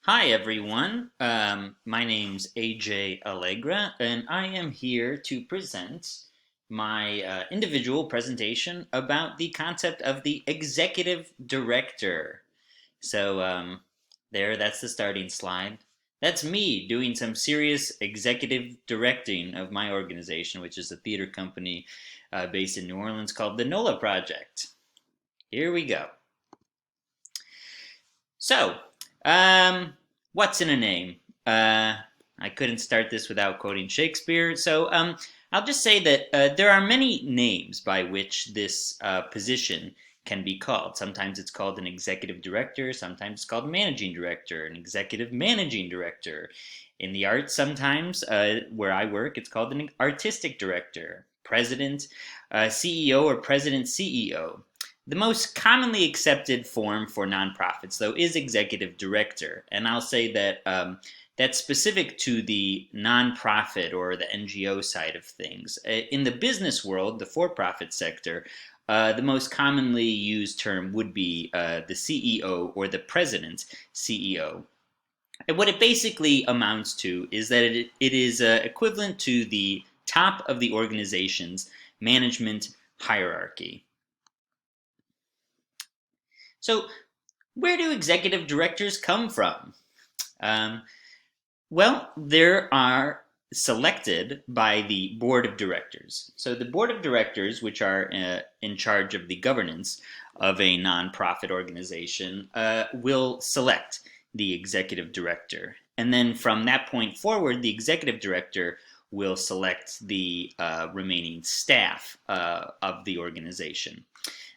Hi, everyone. My name's AJ Allegra, and I am here to present my individual presentation about the concept of the executive director. That's the starting slide. That's me doing some serious executive directing of my organization, which is a theater company based in New Orleans called the NOLA Project. Here we go. So, um, what's in a name? I couldn't start this without quoting Shakespeare, I'll just say that there are many names by which this position can be called. Sometimes it's called an executive director, sometimes it's called managing director, an executive managing director. In the arts, sometimes where I work, it's called an artistic director, president, CEO, or president CEO. The most commonly accepted form for nonprofits, though, is executive director. And I'll say that that's specific to the nonprofit or the NGO side of things. In the business world, the for profit sector, the most commonly used term would be the CEO or the president CEO. And what it basically amounts to is that it is equivalent to the top of the organization's management hierarchy. So, where do executive directors come from? Um, well, there are selected by the board of directors. So, the board of directors, which are in charge of the governance of a nonprofit organization, will select the executive director. And then from that point forward, the executive director will select the remaining staff of the organization.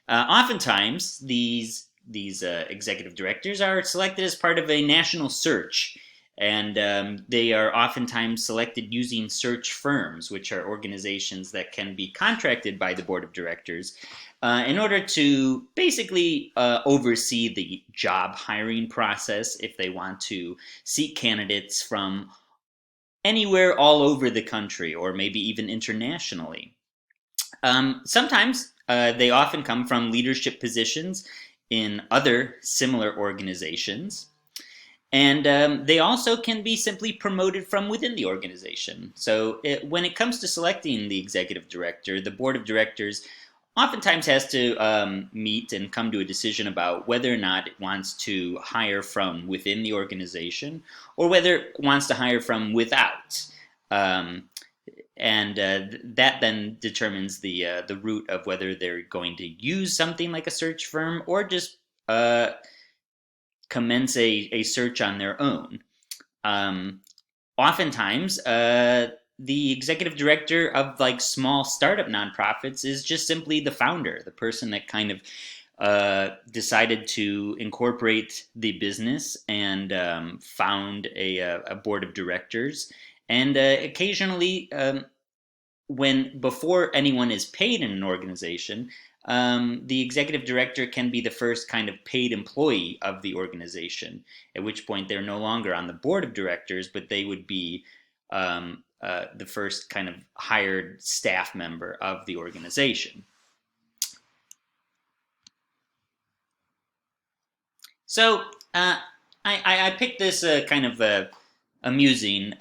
Oftentimes, these executive directors are selected as part of a national search, and they are oftentimes selected using search firms, which are organizations that can be contracted by the board of directors in order to basically oversee the job hiring process if they want to seek candidates from anywhere all over the country or maybe even internationally. Sometimes they often come from leadership positions in other similar organizations. And they also can be simply promoted from within the organization. When it comes to selecting the executive director, the board of directors oftentimes has to meet and come to a decision about whether or not it wants to hire from within the organization or whether it wants to hire from without. Um, and that then determines the route of whether they're going to use something like a search firm or just commence a search on their own. Um, Oftentimes, the executive director of like small startup nonprofits is just simply the founder, the person that kind of decided to incorporate the business and found a board of directors. And occasionally, when before anyone is paid in an organization, the executive director can be the first kind of paid employee of the organization, at which point they're no longer on the board of directors, but they would be the first kind of hired staff member of the organization. So I picked this kind of amusing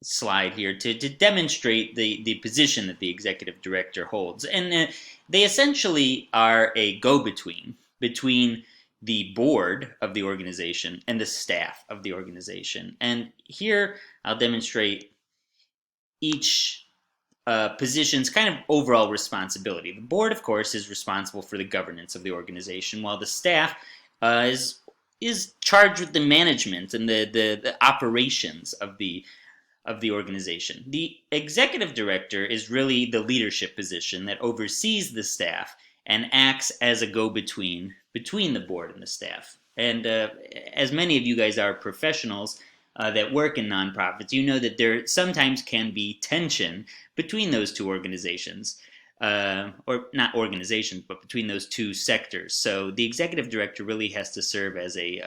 slide here to demonstrate the position that the executive director holds. And they essentially are a go between the board of the organization and the staff of the organization. And here I'll demonstrate each position's kind of overall responsibility. The board, of course, is responsible for the governance of the organization, while the staff is charged with the management and the operations of the organization. The executive director is really the leadership position that oversees the staff and acts as a go-between between the board and the staff. And as many of you guys are professionals that work in nonprofits, you know that there sometimes can be tension between those two organizations. Or not organizations, but between those two sectors. So the executive director really has to serve as a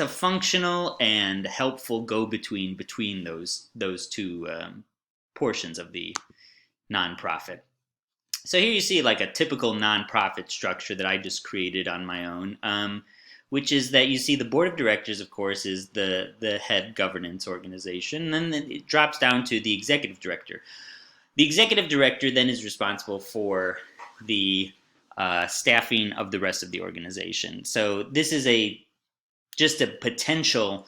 functional and helpful go-between between those two portions of the nonprofit. So here you see like a typical nonprofit structure that I just created on my own. which is that you see the board of directors, of course, is the head governance organization, and then it drops down to the executive director. The executive director then is responsible for the staffing of the rest of the organization. So this is just a potential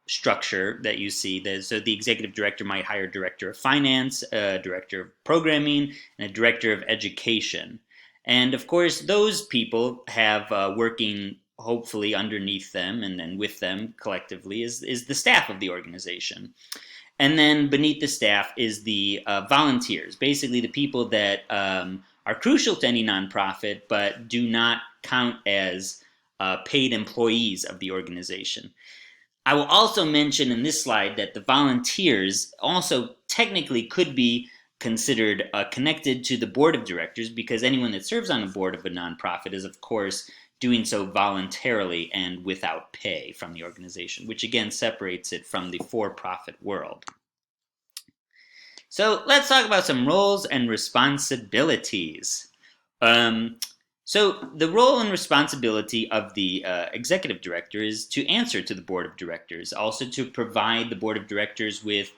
structure that you see. So the executive director might hire a director of finance, a director of programming, and a director of education. And of course, those people have working hopefully underneath them and then with them collectively is the staff of the organization. And then beneath the staff is the volunteers, basically the people that are crucial to any nonprofit but do not count as paid employees of the organization. I will also mention in this slide that the volunteers also technically could be considered connected to the board of directors, because anyone that serves on the board of a nonprofit is, of course, doing so voluntarily and without pay from the organization, which again separates it from the for-profit world. So let's talk about some roles and responsibilities. So the role and responsibility of the executive director is to answer to the board of directors, also to provide the board of directors with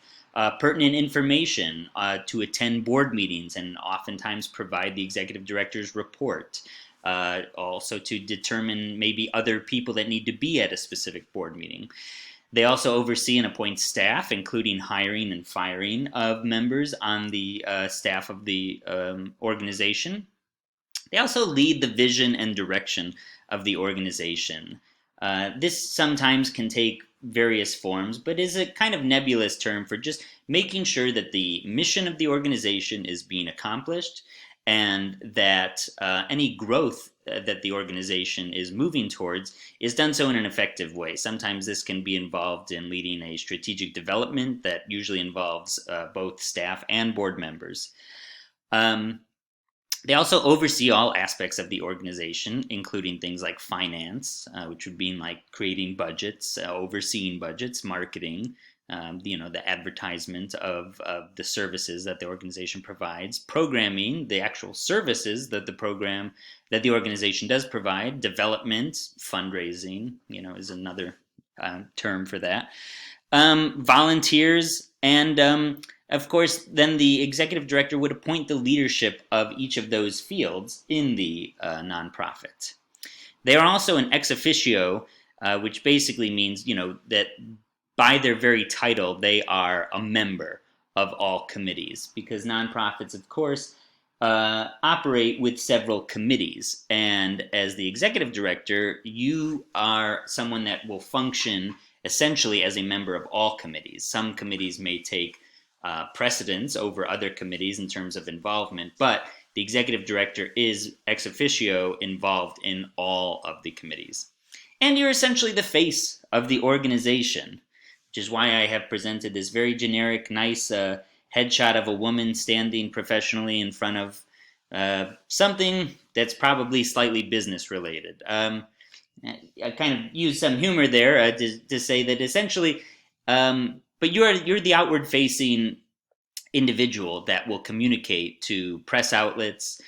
pertinent information, to attend board meetings, and oftentimes provide the executive director's report. Also to determine maybe other people that need to be at a specific board meeting. They also oversee and appoint staff, including hiring and firing of members on the staff of the organization. They also lead the vision and direction of the organization. This sometimes can take various forms, but is a kind of nebulous term for just making sure that the mission of the organization is being accomplished, and that any growth that the organization is moving towards is done so in an effective way. Sometimes this can be involved in leading a strategic development that usually involves both staff and board members. They also oversee all aspects of the organization, including things like finance, which would mean like creating budgets, overseeing budgets, marketing, the advertisement of the services that the organization provides, programming, the actual services that the organization does provide, development, fundraising, is another term for that, volunteers, and of course, then the executive director would appoint the leadership of each of those fields in the nonprofit. They are also an ex officio, which basically means, that by their very title, they are a member of all committees, because nonprofits, of course, operate with several committees. And as the executive director, you are someone that will function essentially as a member of all committees. Some committees may take precedence over other committees in terms of involvement, but the executive director is ex officio involved in all of the committees. And you're essentially the face of the organization, which is why I have presented this very generic, nice headshot of a woman standing professionally in front of something that's probably slightly business related. I kind of use some humor there to say that essentially, but you're the outward facing individual that will communicate to press outlets,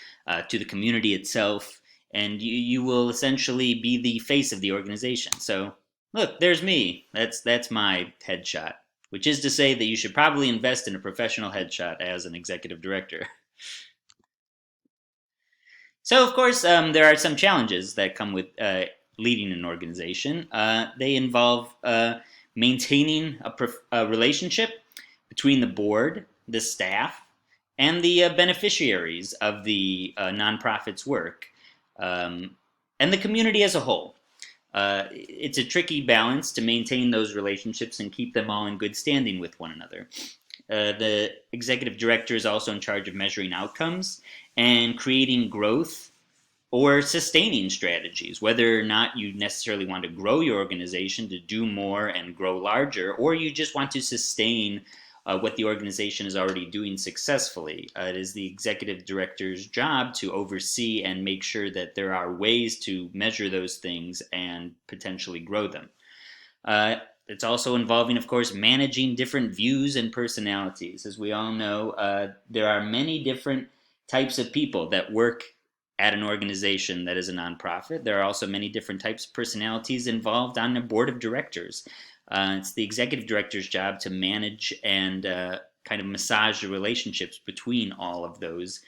to the community itself, and you will essentially be the face of the organization. So look, there's me. That's my headshot, which is to say that you should probably invest in a professional headshot as an executive director. So, of course, there are some challenges that come with leading an organization. They involve maintaining a relationship between the board, the staff, and the beneficiaries of the nonprofit's work, and the community as a whole. It's a tricky balance to maintain those relationships and keep them all in good standing with one another. The executive director is also in charge of measuring outcomes and creating growth or sustaining strategies, whether or not you necessarily want to grow your organization to do more and grow larger, or you just want to sustain what the organization is already doing successfully. It is the executive director's job to oversee and make sure that there are ways to measure those things and potentially grow them. It's also involving, of course, managing different views and personalities. As we all know, there are many different types of people that work at an organization that is a nonprofit. There are also many different types of personalities involved on the board of directors. It's the executive director's job to manage and kind of massage the relationships between all of those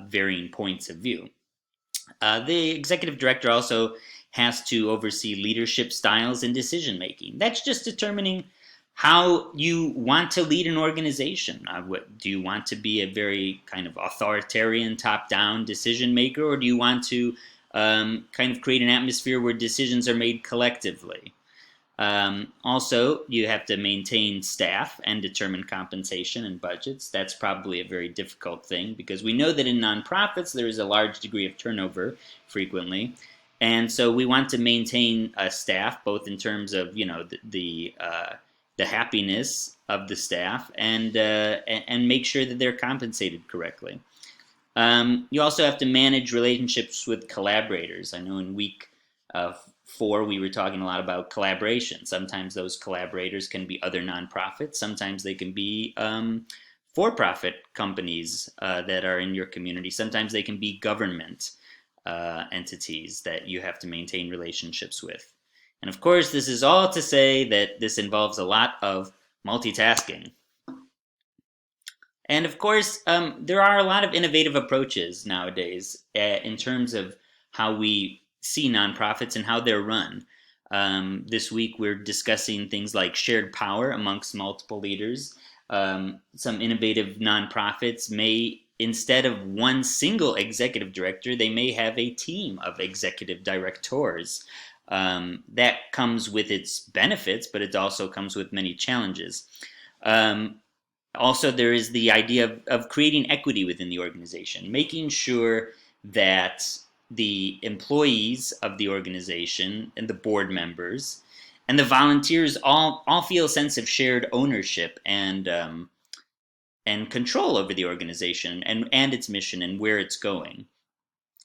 varying points of view. The executive director also has to oversee leadership styles and decision making. That's just determining how you want to lead an organization. Do you want to be a very kind of authoritarian, top-down decision maker, or do you want to kind of create an atmosphere where decisions are made collectively? Also, you have to maintain staff and determine compensation and budgets. That's probably a very difficult thing because we know that in nonprofits there is a large degree of turnover frequently, and so we want to maintain staff both in terms of the happiness of the staff and make sure that they're compensated correctly. You also have to manage relationships with collaborators. I know in week 4 we were talking a lot about collaboration. Sometimes those collaborators can be other nonprofits. Sometimes they can be for-profit companies that are in your community. Sometimes they can be government entities that you have to maintain relationships with. And of course, this is all to say that this involves a lot of multitasking. And of course, there are a lot of innovative approaches nowadays in terms of how we see nonprofits and how they're run. This week, we're discussing things like shared power amongst multiple leaders. Some innovative nonprofits may, instead of one single executive director, they may have a team of executive directors. That comes with its benefits, but it also comes with many challenges. Also, there is the idea of creating equity within the organization, making sure that the employees of the organization and the board members and the volunteers all feel a sense of shared ownership and control over the organization and its mission and where it's going.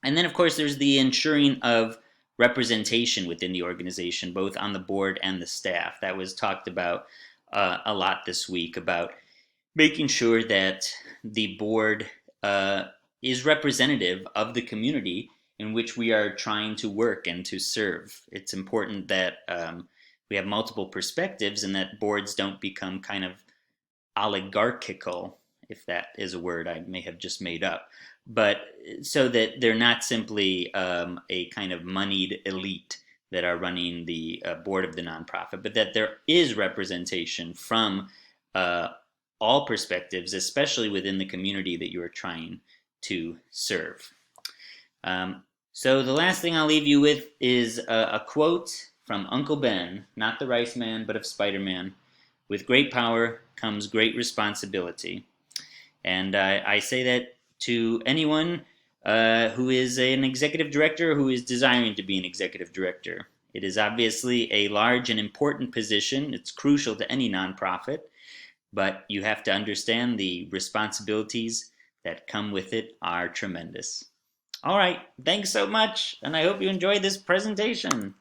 And then, of course, there's the ensuring of representation within the organization, both on the board and the staff. That was talked about a lot this week, about making sure that the board is representative of the community in which we are trying to work and to serve. It's important that we have multiple perspectives and that boards don't become kind of oligarchical, if that is a word I may have just made up, but so that they're not simply a kind of moneyed elite that are running the board of the nonprofit, but that there is representation from all perspectives, especially within the community that you are trying to serve. So the last thing I'll leave you with is a quote from Uncle Ben, not the Rice Man, but of Spider-Man. With great power comes great responsibility. And I say that to anyone who is an executive director who is desiring to be an executive director. It is obviously a large and important position. It's crucial to any nonprofit, but you have to understand the responsibilities that come with it are tremendous. All right, thanks so much, and I hope you enjoyed this presentation.